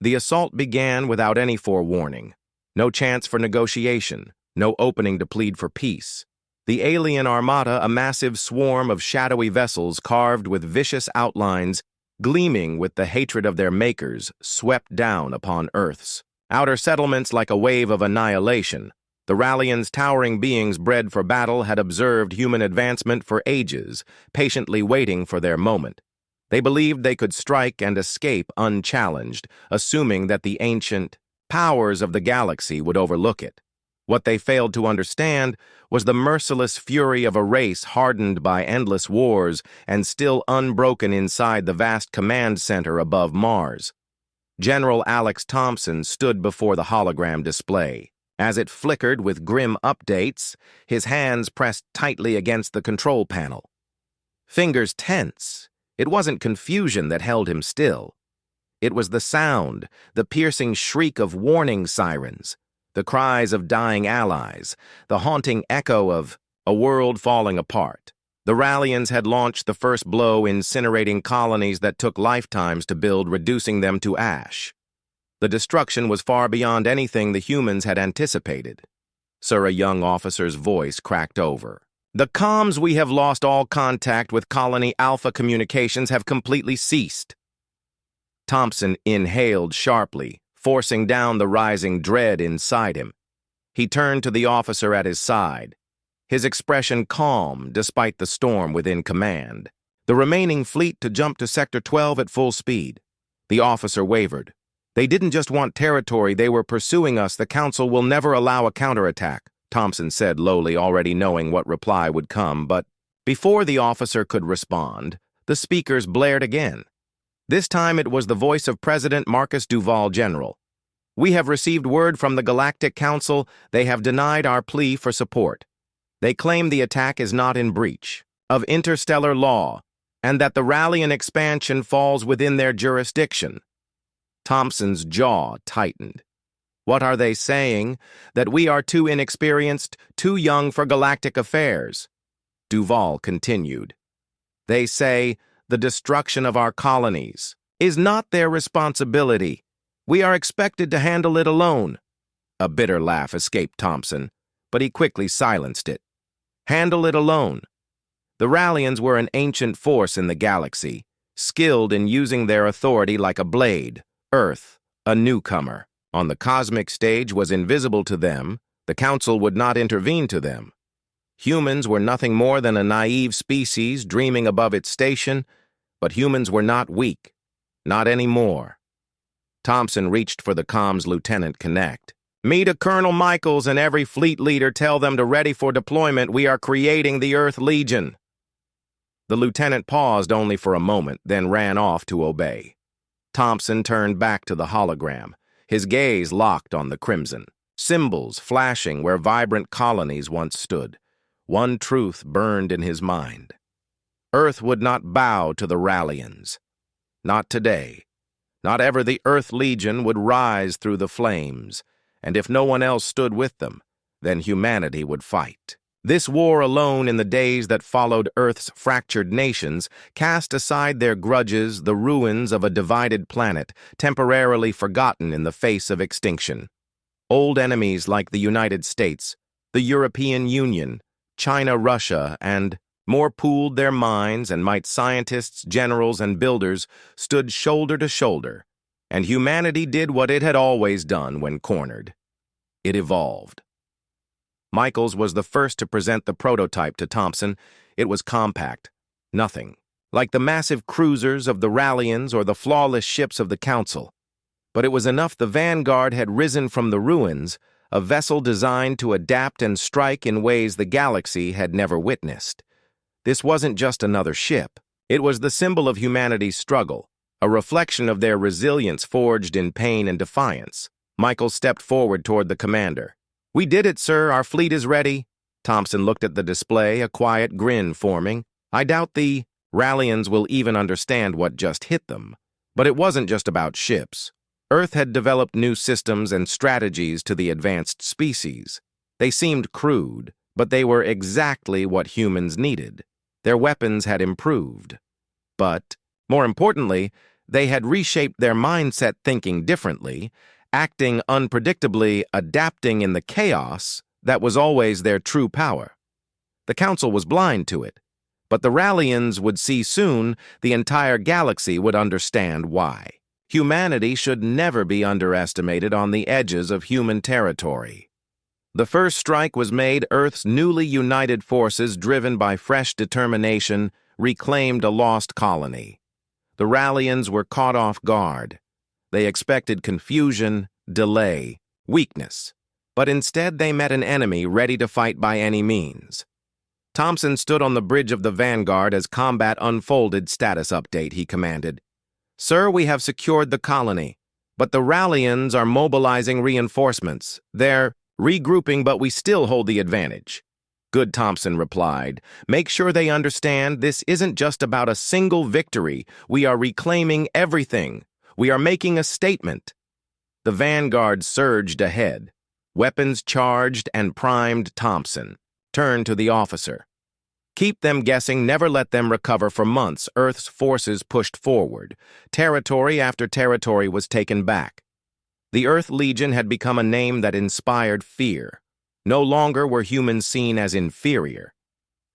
The assault began without any forewarning. No chance for negotiation, no opening to plead for peace. The alien armada, a massive swarm of shadowy vessels carved with vicious outlines, gleaming with the hatred of their makers, swept down upon Earth's outer settlements like a wave of annihilation. The Rallians' towering beings bred for battle had observed human advancement for ages, patiently waiting for their moment. They believed they could strike and escape unchallenged, assuming that the ancient powers of the galaxy would overlook it. What they failed to understand was the merciless fury of a race hardened by endless wars and still unbroken inside the vast command center above Mars. General Alex Thompson stood before the hologram display. As it flickered with grim updates, his hands pressed tightly against the control panel. Fingers tense. It wasn't confusion that held him still. It was the sound, the piercing shriek of warning sirens, the cries of dying allies, the haunting echo of a world falling apart. The Rallians had launched the first blow, incinerating colonies that took lifetimes to build, reducing them to ash. The destruction was far beyond anything the humans had anticipated. Sir, a young officer's voice cracked over. The comms, we have lost all contact with Colony Alpha communications have completely ceased. Thompson inhaled sharply, forcing down the rising dread inside him. He turned to the officer at his side, his expression calm despite the storm within command. The remaining fleet to jump to Sector 12 at full speed. The officer wavered. They didn't just want territory, they were pursuing us. The Council will never allow a counterattack, Thompson said lowly, already knowing what reply would come. But before the officer could respond, the speakers blared again. This time it was the voice of President Marcus Duval, General. We have received word from the Galactic Council. They have denied our plea for support. They claim the attack is not in breach of interstellar law and that the Rallian expansion falls within their jurisdiction. Thompson's jaw tightened. What are they saying? That we are too inexperienced, too young for galactic affairs? Duval continued. They say the destruction of our colonies is not their responsibility. We are expected to handle it alone. A bitter laugh escaped Thompson, but he quickly silenced it. Handle it alone. The Rallians were an ancient force in the galaxy, skilled in using their authority like a blade. Earth, a newcomer, on the cosmic stage, was invisible to them. The Council would not intervene to them. Humans were nothing more than a naive species dreaming above its station, but humans were not weak. Not anymore. Thompson reached for the comms Lieutenant Connect. Me to Colonel Michaels and every fleet leader, tell them to ready for deployment. We are creating the Earth Legion. The lieutenant paused only for a moment, then ran off to obey. Thompson turned back to the hologram, his gaze locked on the crimson, symbols flashing where vibrant colonies once stood. One truth burned in his mind. Earth would not bow to the Rallians. Not today. Not ever. The Earth Legion would rise through the flames, and if no one else stood with them, then humanity would fight. This war alone, in the days that followed Earth's fractured nations, cast aside their grudges, the ruins of a divided planet, temporarily forgotten in the face of extinction. Old enemies like the United States, the European Union, China, Russia, and more pooled their minds, and might scientists, generals, and builders stood shoulder to shoulder, and humanity did what it had always done when cornered. It evolved. Michaels was the first to present the prototype to Thompson. It was compact, nothing, like the massive cruisers of the Rallians or the flawless ships of the Council. But it was enough. The Vanguard had risen from the ruins, a vessel designed to adapt and strike in ways the galaxy had never witnessed. This wasn't just another ship. It was the symbol of humanity's struggle, a reflection of their resilience forged in pain and defiance. Michaels stepped forward toward the commander. We did it, sir. Our fleet is ready. Thompson looked at the display, a quiet grin forming. I doubt the Rallians will even understand what just hit them. But it wasn't just about ships. Earth had developed new systems and strategies to the advanced species. They seemed crude, but they were exactly what humans needed. Their weapons had improved. But, more importantly, They had reshaped their mindset thinking differently, acting unpredictably, adapting in the chaos that was always their true power. The Council was blind to it, but the Rallians would see soon the entire galaxy would understand why. Humanity should never be underestimated on the edges of human territory. The first strike was made. Earth's newly united forces, driven by fresh determination, reclaimed a lost colony. The Rallians were caught off guard. They expected confusion, delay, weakness, but instead they met an enemy ready to fight by any means. Thompson stood on the bridge of the Vanguard as combat unfolded. Status update, he commanded. Sir, we have secured the colony, but the Rallians are mobilizing reinforcements. They're regrouping, but we still hold the advantage. Good, Thompson replied. Make sure they understand this isn't just about a single victory. We are reclaiming everything. We are making a statement. The Vanguard surged ahead. Weapons charged and primed. Thompson turned to the officer. Keep them guessing, never let them recover. For months, Earth's forces pushed forward. Territory after territory was taken back. The Earth Legion had become a name that inspired fear. No longer were humans seen as inferior.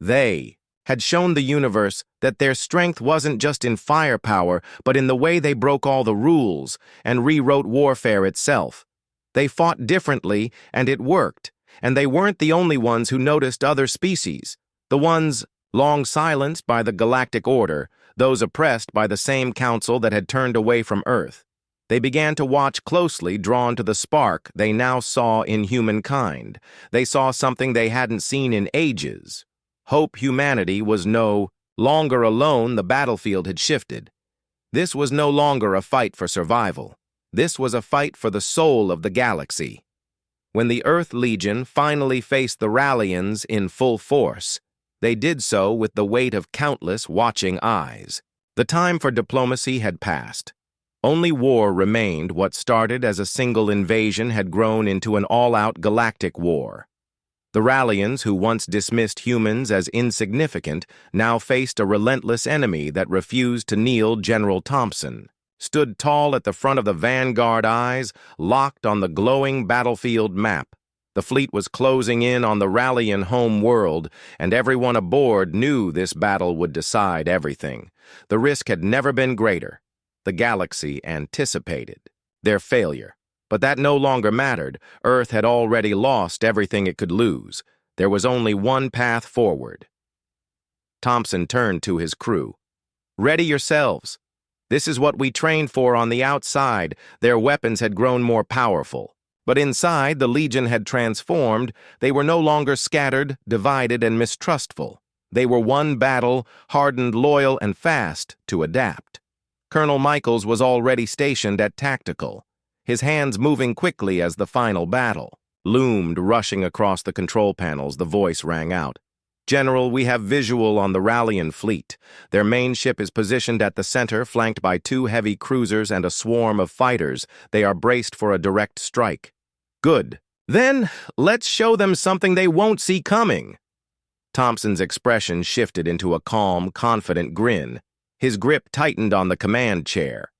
They had shown the universe that their strength wasn't just in firepower, but in the way they broke all the rules and rewrote warfare itself. They fought differently, and it worked. And they weren't the only ones who noticed other species. The ones long silenced by the galactic order, those oppressed by the same council that had turned away from Earth. They began to watch closely, drawn to the spark they now saw in humankind. They saw something they hadn't seen in ages. Hope humanity was no longer alone. The battlefield had shifted. This was no longer a fight for survival. This was a fight for the soul of the galaxy. When the Earth Legion finally faced the Rallians in full force, they did so with the weight of countless watching eyes. The time for diplomacy had passed. Only war remained. What started as a single invasion had grown into an all-out galactic war. The Rallians, who once dismissed humans as insignificant, now faced a relentless enemy that refused to kneel. General Thompson stood tall at the front of the Vanguard, eyes locked on the glowing battlefield map. The fleet was closing in on the Rallian home world, and everyone aboard knew this battle would decide everything. The risk had never been greater. The galaxy anticipated their failure, but that no longer mattered. Earth had already lost everything it could lose. There was only one path forward. Thompson turned to his crew. Ready yourselves. This is what we trained for on the outside. Their weapons had grown more powerful. But inside, the Legion had transformed. They were no longer scattered, divided, and mistrustful. They were one battle, hardened, loyal, and fast to adapt. Colonel Michaels was already stationed at Tactical, his hands moving quickly as the final battle loomed. Rushing across the control panels, the voice rang out. General, we have visual on the Rallian fleet. Their main ship is positioned at the center, flanked by 2 heavy cruisers and a swarm of fighters. They are braced for a direct strike. Good. Then, let's show them something they won't see coming. Thompson's expression shifted into a calm, confident grin. His grip tightened on the command chair.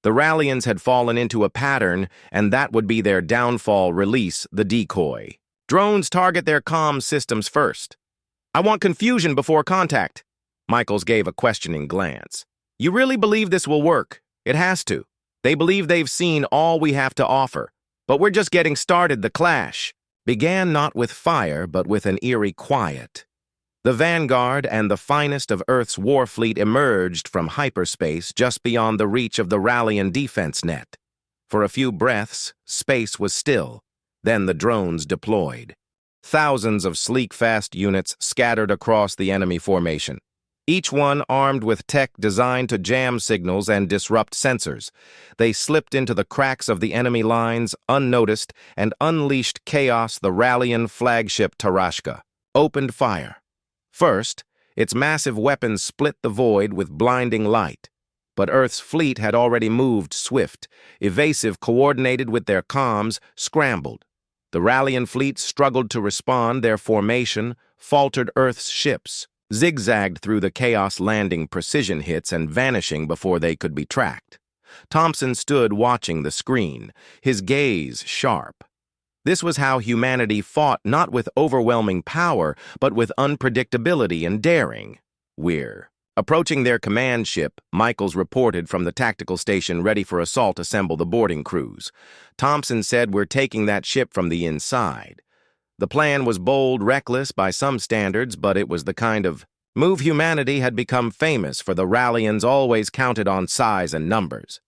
The Rallians had fallen into a pattern, and that would be their downfall. Release the decoy. Drones target their comm systems first. I want confusion before contact. Michaels gave a questioning glance. You really believe this will work? It has to. They believe they've seen all we have to offer. But we're just getting started. The clash began not with fire, but with an eerie quiet. The Vanguard and the finest of Earth's war fleet emerged from hyperspace just beyond the reach of the Rallian defense net. For a few breaths, space was still. Then the drones deployed. Thousands of sleek, fast units scattered across the enemy formation, each one armed with tech designed to jam signals and disrupt sensors. They slipped into the cracks of the enemy lines unnoticed and unleashed chaos. The Rallian flagship Tarashka opened fire. First, its massive weapons split the void with blinding light. But Earth's fleet had already moved swift, evasive, coordinated with their comms, scrambled. The Rallian fleet struggled to respond. Their formation faltered Earth's ships. zigzagged through the chaos, landing precision hits and vanishing before they could be tracked. Thompson stood watching the screen, his gaze sharp. This was how humanity fought, not with overwhelming power, but with unpredictability and daring. We're approaching their command ship, Michaels reported from the tactical station, ready for assault. Assemble the boarding crews. Thompson said, "We're taking that ship from the inside." The plan was bold, reckless by some standards, but it was the kind of move humanity had become famous for. The Rallians always counted on size and numbers.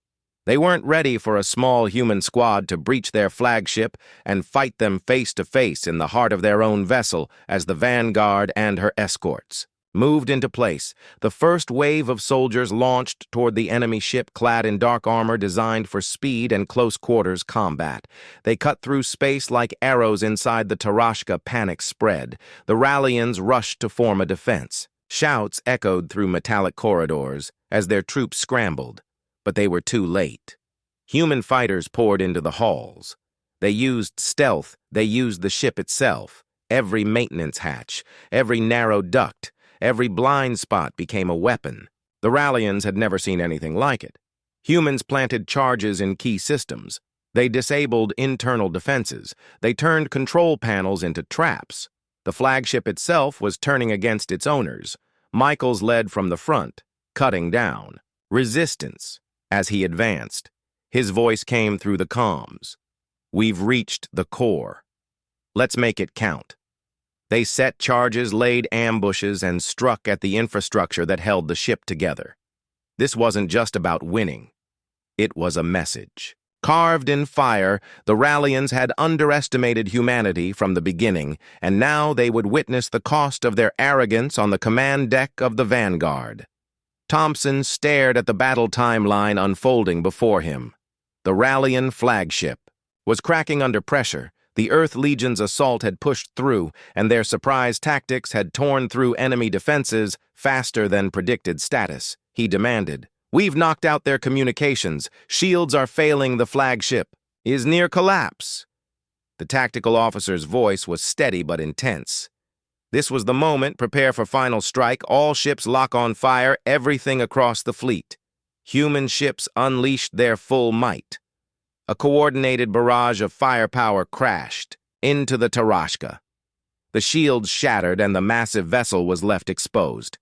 They weren't ready for a small human squad to breach their flagship and fight them face to face in the heart of their own vessel. As the Vanguard and her escorts moved into place, the first wave of soldiers launched toward the enemy ship, clad in dark armor designed for speed and close-quarters combat. They cut through space like arrows inside the Tarashka. Panic spread. The Rallians rushed to form a defense. Shouts echoed through metallic corridors as their troops scrambled, but they were too late. Human fighters poured into the halls. They used stealth. They used the ship itself. Every maintenance hatch, every narrow duct, every blind spot became a weapon. The Rallians had never seen anything like it. Humans planted charges in key systems. They disabled internal defenses. They turned control panels into traps. The flagship itself was turning against its owners. Michaels led from the front, cutting down resistance. As he advanced, his voice came through the comms. "We've reached the core. Let's make it count." They set charges, laid ambushes, and struck at the infrastructure that held the ship together. This wasn't just about winning. It was a message. Carved in fire, the Rallians had underestimated humanity from the beginning, and now they would witness the cost of their arrogance on the command deck of the Vanguard. Thompson stared at the battle timeline unfolding before him. The Rallian flagship was cracking under pressure. The Earth Legion's assault had pushed through, and their surprise tactics had torn through enemy defenses faster than predicted. Status, he demanded. "We've knocked out their communications. Shields are failing. The flagship is near collapse." The tactical officer's voice was steady but intense. "This was the moment. Prepare for final strike. All ships lock on fire. Everything across the fleet." Human ships unleashed their full might. A coordinated barrage of firepower crashed into the Tarashka. The shields shattered and the massive vessel was left exposed.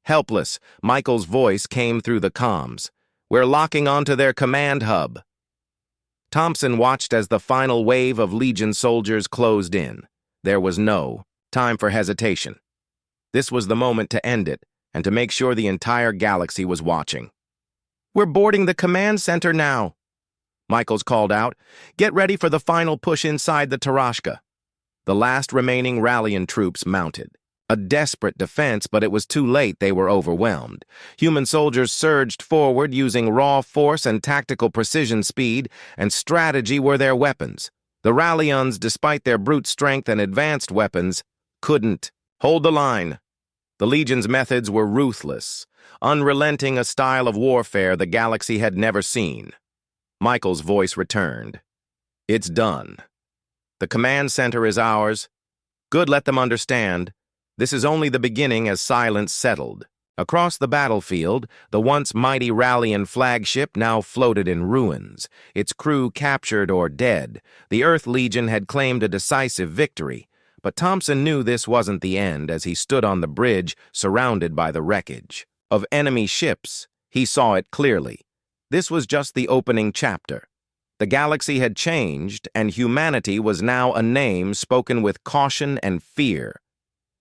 Helpless, Michael's voice came through the comms. "We're locking onto their command hub." Thompson watched as the final wave of Legion soldiers closed in. There was no time for hesitation. This was the moment to end it and to make sure the entire galaxy was watching. "We're boarding the command center now," Michaels called out. "Get ready for the final push inside the Tarashka." The last remaining Rallian troops mounted. A desperate defense, but it was too late. They were overwhelmed. Human soldiers surged forward using raw force and tactical precision. Speed and strategy were their weapons. The Rallians, despite their brute strength and advanced weapons, couldn't hold the line. The Legion's methods were ruthless, unrelenting, a style of warfare the galaxy had never seen. Michael's voice returned. "It's done. The command center is ours. Good, let them understand. This is only the beginning." As silence settled across the battlefield, the once mighty Rallian flagship now floated in ruins, its crew captured or dead. The Earth Legion had claimed a decisive victory, but Thompson knew this wasn't the end. As he stood on the bridge, surrounded by the wreckage of enemy ships, he saw it clearly. This was just the opening chapter. The galaxy had changed, and humanity was now a name spoken with caution and fear.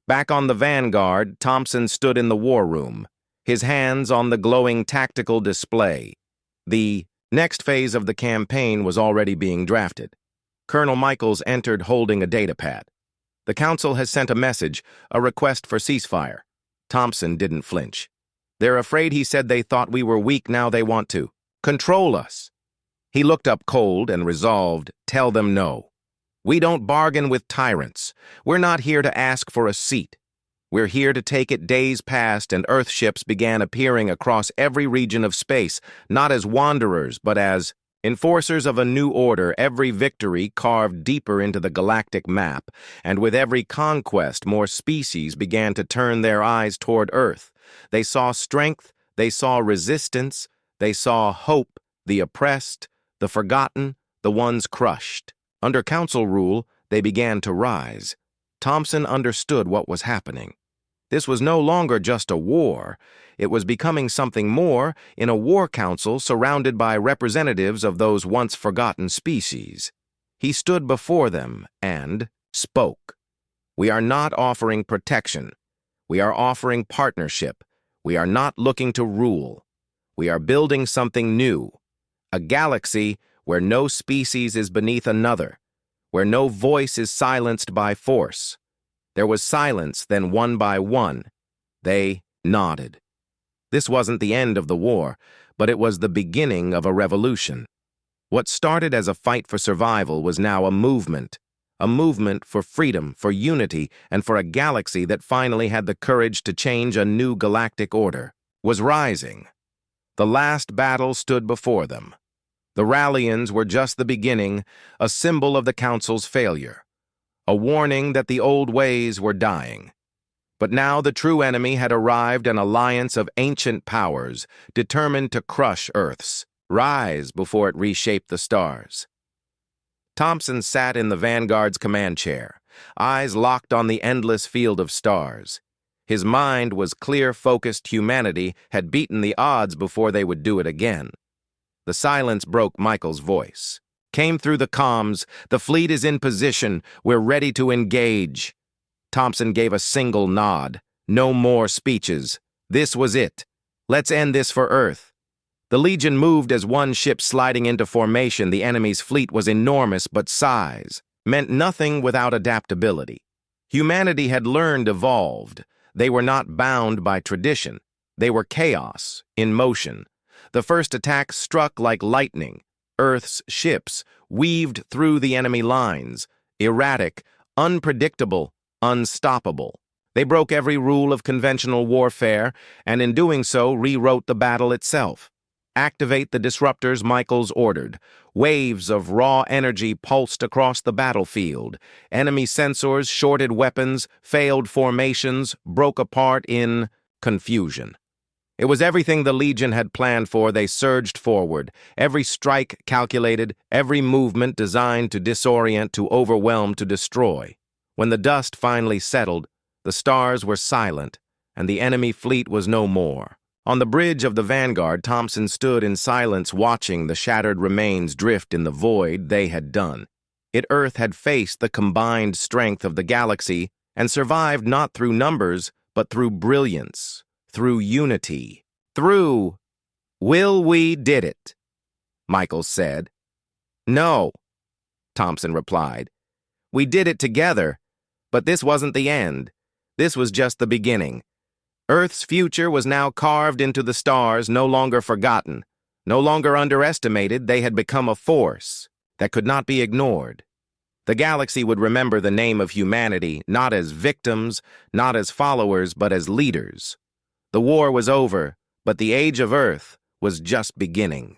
Back on the Vanguard, Thompson stood in the war room, his hands on the glowing tactical display. The next phase of the campaign was already being drafted. Colonel Michaels entered holding a datapad. "The Council has sent a message, a request for ceasefire." Thompson didn't flinch. "They're afraid," he said. "They thought we were weak. Now they want to control us." He looked up cold and resolved. "Tell them no. We don't bargain with tyrants. We're not here to ask for a seat. We're here to take it." Days passed and Earth ships began appearing across every region of space, not as wanderers, but as Enforcers of a new order, every victory carved deeper into the galactic map, and with every conquest, more species began to turn their eyes toward Earth. They saw strength, they saw resistance, they saw hope, the oppressed, the forgotten, the ones crushed. Under council rule, they began to rise. Thompson understood what was happening. This was no longer just a war. It was becoming something more in a war council surrounded by representatives of those once forgotten species. He stood before them and spoke. "We are not offering protection. We are offering partnership. We are not looking to rule. We are building something new. A galaxy where no species is beneath another, where no voice is silenced by force." There was silence, then one by one. They nodded. This wasn't the end of the war, but it was the beginning of a revolution. What started as a fight for survival was now a movement for freedom, for unity, and for a galaxy that finally had the courage to change a new galactic order, was rising. The last battle stood before them. The Rallians were just the beginning, a symbol of the Council's failure. A warning that the old ways were dying. But now the true enemy had arrived, an alliance of ancient powers, determined to crush Earth's rise before it reshaped the stars. Thompson sat in the Vanguard's command chair, eyes locked on the endless field of stars. His mind was clear, focused. Humanity had beaten the odds before they would do it again. The silence broke Michael's voice. Came through the comms. "The fleet is in position. We're ready to engage." Thompson gave a single nod. No more speeches. This was it. Let's end this for Earth. The Legion moved as one ship sliding into formation. The enemy's fleet was enormous, but size meant nothing without adaptability. Humanity had learned, evolved. They were not bound by tradition. They were chaos, in motion. The first attack struck like lightning. Earth's ships weaved through the enemy lines, erratic, unpredictable, unstoppable. They broke every rule of conventional warfare, and in doing so rewrote the battle itself. Activate the disruptors, Michaels ordered. Waves of raw energy pulsed across the battlefield. Enemy sensors, shorted weapons, failed formations, broke apart in confusion. It was everything the Legion had planned for. They surged forward, every strike calculated, every movement designed to disorient, to overwhelm, to destroy. When the dust finally settled, the stars were silent, and the enemy fleet was no more. On the bridge of the Vanguard, Thompson stood in silence, watching the shattered remains drift in the void they had done. Earth had faced the combined strength of the galaxy and survived not through numbers, but through brilliance. Through unity, through we did it, Michael said. "No," Thompson replied. "We did it together, but this wasn't the end. This was just the beginning. Earth's future was now carved into the stars, no longer forgotten, no longer underestimated. They had become a force that could not be ignored. The galaxy would remember the name of humanity, not as victims, not as followers, but as leaders. The war was over, but the age of Earth was just beginning."